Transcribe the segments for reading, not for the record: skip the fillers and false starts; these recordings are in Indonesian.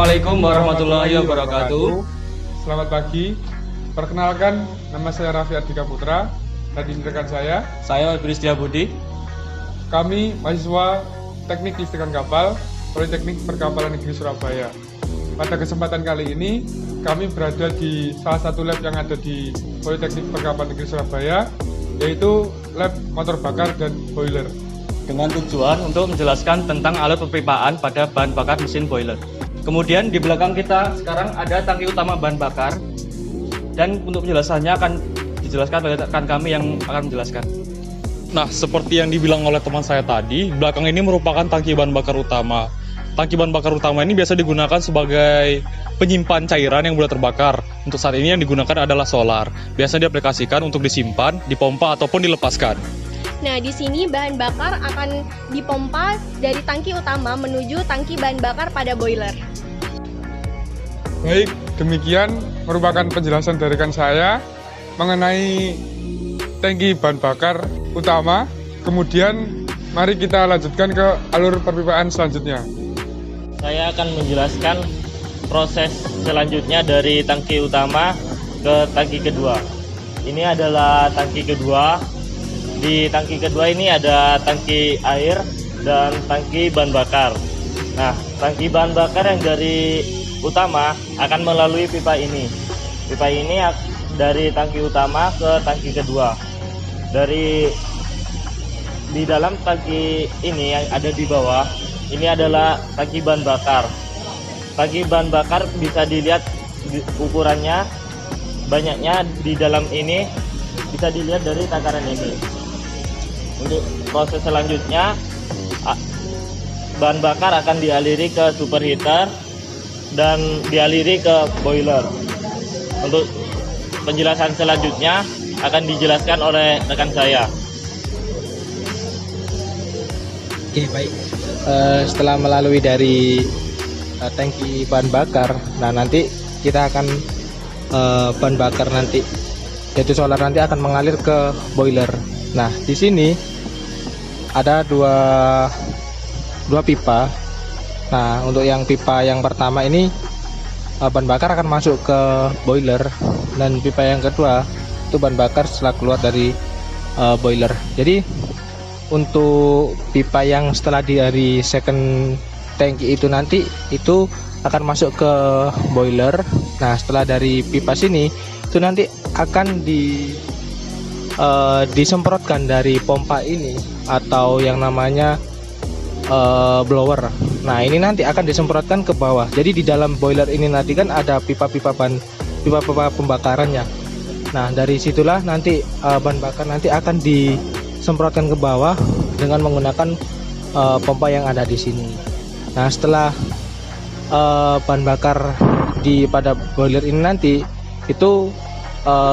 Assalamualaikum warahmatullahi wabarakatuh. Selamat pagi. Perkenalkan, nama saya Raffi Ardika Putra. Dan ini rekan Saya Idris Budi. Kami mahasiswa Teknik Listrikan Kapal, Politeknik Perkapalan Negeri Surabaya. Pada kesempatan kali ini, kami berada di salah satu lab yang ada di Politeknik Perkapalan Negeri Surabaya, yaitu lab motor bakar dan boiler. Dengan tujuan untuk menjelaskan tentang alat pepipaan pada bahan bakar mesin boiler. Kemudian di belakang kita sekarang ada tangki utama bahan bakar. Dan untuk penjelasannya akan dijelaskan oleh rekan kami yang akan menjelaskan. Nah, seperti yang dibilang oleh teman saya tadi, belakang ini merupakan tangki bahan bakar utama. Tangki bahan bakar utama ini biasa digunakan sebagai penyimpan cairan yang mudah terbakar. Untuk saat ini yang digunakan adalah solar. Biasanya diaplikasikan untuk disimpan, dipompa, ataupun dilepaskan. Nah, di sini bahan bakar akan dipompa dari tangki utama menuju tangki bahan bakar pada boiler. Baik, demikian merupakan penjelasan dari rekan saya mengenai tangki bahan bakar utama. Kemudian mari kita lanjutkan ke alur perpipaan selanjutnya. Saya akan menjelaskan proses selanjutnya dari tangki utama ke tangki kedua. Ini adalah tangki kedua. Di tangki kedua ini ada tangki air dan tangki bahan bakar. Nah, tangki bahan bakar yang dari utama akan melalui pipa ini. Pipa ini dari tangki utama ke tangki kedua. Di dalam tangki ini yang ada di bawah, ini adalah tangki bahan bakar. Tangki bahan bakar bisa dilihat ukurannya, banyaknya di dalam ini bisa dilihat dari takaran ini. Untuk proses selanjutnya, bahan bakar akan dialiri ke superheater dan dialiri ke boiler. Untuk penjelasan selanjutnya akan dijelaskan oleh rekan saya. Oke, baik. Setelah melalui dari tangki bahan bakar, nah nanti kita akan bahan bakar nanti, yaitu solar nanti akan mengalir ke boiler. Nah, di sini ada dua pipa. Nah, untuk yang pipa yang pertama ini bahan bakar akan masuk ke boiler, dan pipa yang kedua itu bahan bakar setelah keluar dari boiler. Jadi untuk pipa yang setelah dari second tangki itu nanti itu akan masuk ke boiler. Nah, setelah dari pipa sini itu nanti akan disemprotkan dari pompa ini atau yang namanya blower. Nah, ini nanti akan disemprotkan ke bawah. Jadi di dalam boiler ini nanti kan ada pipa-pipa pembakarannya. Nah, dari situlah nanti bahan bakar nanti akan disemprotkan ke bawah dengan menggunakan pompa yang ada di sini. Nah, setelah bahan bakar pada boiler ini nanti itu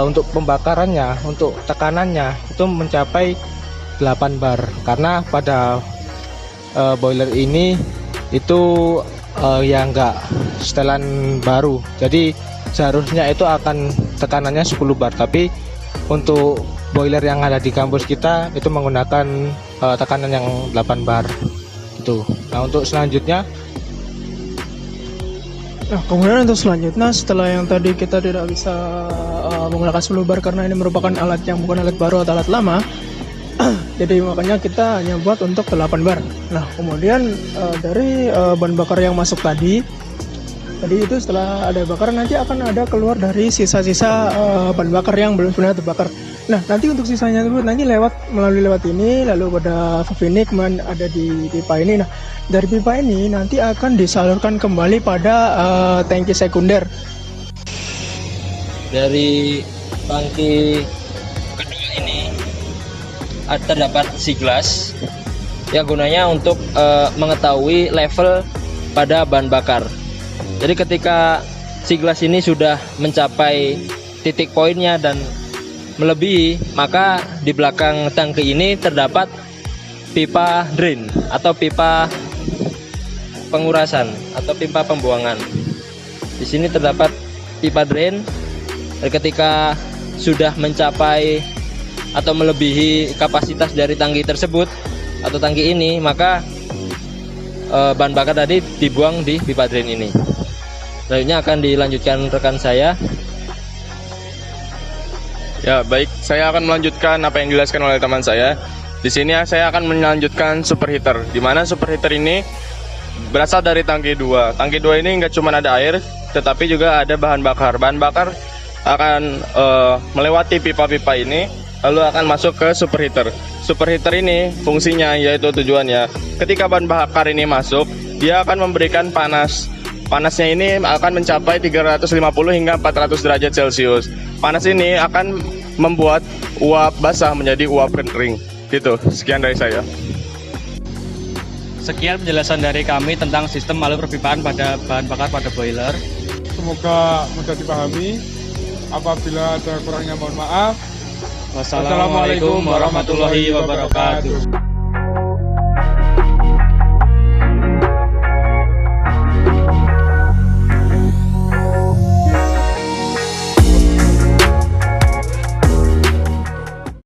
untuk pembakarannya, untuk tekanannya itu mencapai 8 bar, karena pada boiler ini itu yang enggak setelan baru, jadi seharusnya itu akan tekanannya 10 bar, tapi untuk boiler yang ada di kampus kita itu menggunakan tekanan yang 8 bar gitu. Nah, untuk selanjutnya, nah, kemudian untuk selanjutnya setelah yang tadi kita tidak bisa menggunakan 10 bar karena ini merupakan alat yang bukan alat baru atau alat lama, jadi makanya kita hanya buat untuk 8 bar. Nah, kemudian dari bahan bakar yang masuk tadi itu setelah ada bakar nanti akan ada keluar dari sisa-sisa bahan bakar yang belum sebenarnya terbakar. Nah, nanti untuk sisanya itu nanti melalui ini, lalu pada valve ini kemudian ada di pipa ini. Nah, dari pipa ini nanti akan disalurkan kembali pada tangki sekunder. Dari tangki kedua ini terdapat siglas yang gunanya untuk mengetahui level pada bahan bakar. Jadi ketika siglas ini sudah mencapai titik poinnya dan melebihi, maka di belakang tangki ini terdapat pipa drain atau pipa pengurasan atau pipa pembuangan. Di sini terdapat pipa drain. Dan ketika sudah mencapai atau melebihi kapasitas dari tangki tersebut atau tangki ini, maka bahan bakar tadi dibuang di pipa drain ini. Selanjutnya akan dilanjutkan rekan saya. Ya, baik. Saya akan melanjutkan apa yang dijelaskan oleh teman saya. Di sini saya akan melanjutkan superheater, di mana superheater ini berasal dari tangki 2. Tangki 2 ini nggak cuma ada air, tetapi juga ada bahan bakar. Bahan bakar akan melewati pipa-pipa ini, lalu akan masuk ke superheater. Superheater ini fungsinya yaitu tujuannya, ketika bahan bakar ini masuk, dia akan memberikan panas. Panasnya ini akan mencapai 350 hingga 400 derajat Celcius. Panas ini akan membuat uap basah menjadi uap kering. Gitu, sekian dari saya. Sekian penjelasan dari kami tentang sistem alur perpipaan pada bahan bakar pada boiler. Semoga mudah dipahami. Apabila ada kurangnya mohon maaf. Wassalamualaikum warahmatullahi wabarakatuh.